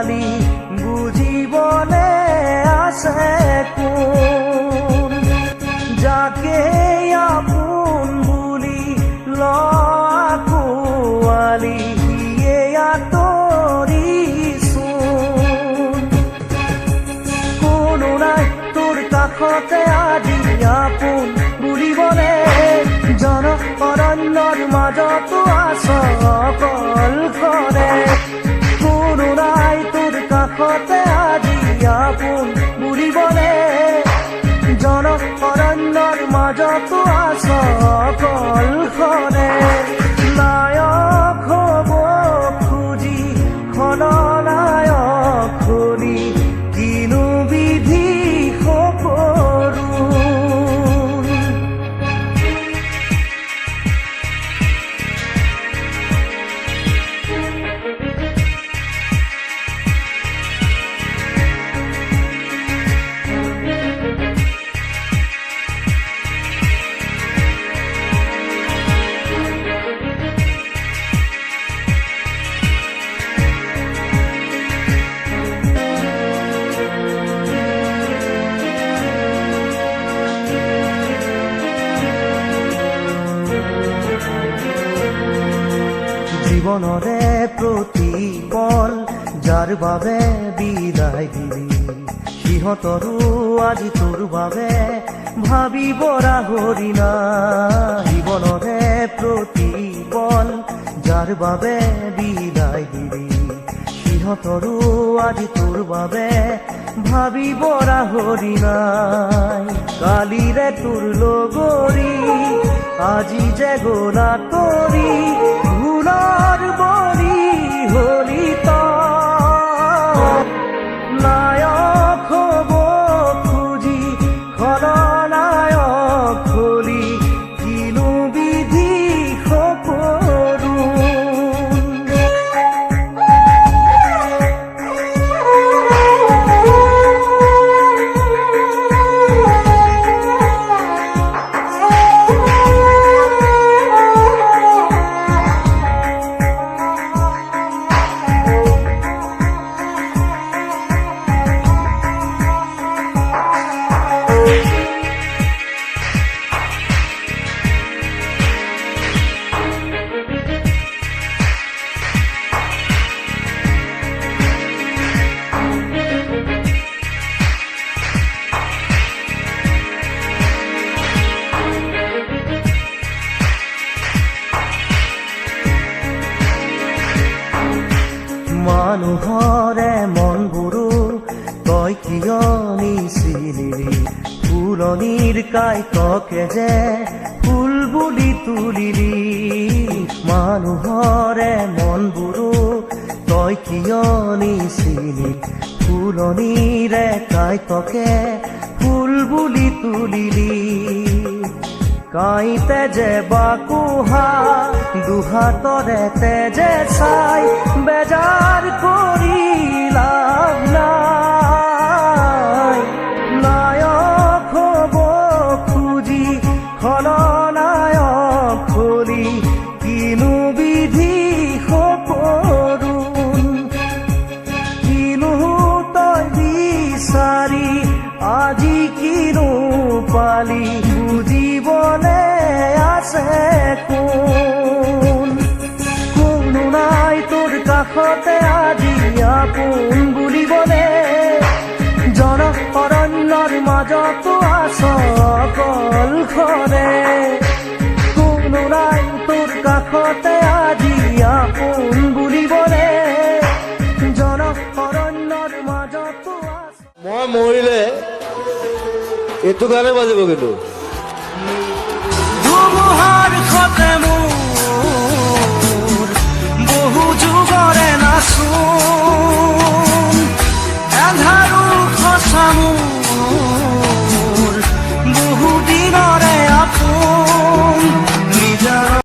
পালি বুঝিবলে আছে কোন যাকে আপোন বুলি লাকুৱালি হিয়ে আঁতৰিছোন কোনো নাই তোৰ কাষতে আজি আপোন বুলিবলে জন অৰণ্যৰ মাজতো আছ অকলশৰে কোনো নাই তোৰ কাষতে আজি আপোন বুলিবলে জন অৰণ্যৰ মাজতো আছ অকলশৰে নায়ক হ'ব খুজি খলনায়ক হলি কিনো বিধি সকলো জীৱনৰে প্ৰতিপল যাৰ বাবে বিদায় দিলি সিহঁতৰো আজি তোৰ বাবে ভাবিব ৰাহৰি নাই জীৱনৰে প্ৰতিপল যাৰ বাবে বিদায় দিলি সিহঁতৰো আজি তোৰ বাবে ভাবিব ৰাহৰি নাই কালিৰে তোৰ লগৰী আজি যে গলা তৰি ভুলৰ বলি হলি নায়ক হ'ব খুজি খলনায়ক হলি কিনো বিধি সকলো মানুহৰে মনবোৰো তই কিয় নিচিনিলি ফুলনিৰ কাইতকে যে ফুল বুলি তুলিলি মানুহৰে মনবোৰো তই কিয় নিচিনি ফুলনিৰে কাইতকে ফুল বুলি তুলিলি কাইতে যে বাকুহা দুহাতৰে তেজে চাই বেজাৰ কৰি লাভ নাই নায়ক হ'ব খুজি খলনায়ক হলি কিনো বিধি সকলো কিনো তই বিচাৰি আজি কিনো পালি বুজিবলে আছে কোন কোনো নাই তোৰ কাষতে আজি আপোন বুলিবলে জন অৰণ্যৰ মাজতো আছ অকলশৰে কোনো নাই তোৰ কাষতে আজি আপোন বুলিবলে জন অৰণ্যৰ মাজতো আছ মই মৰিলে এইটো গানে বাজিব কিন্তু ধুমুহাৰ খতে মোৰ বহু যুগৰে নাচো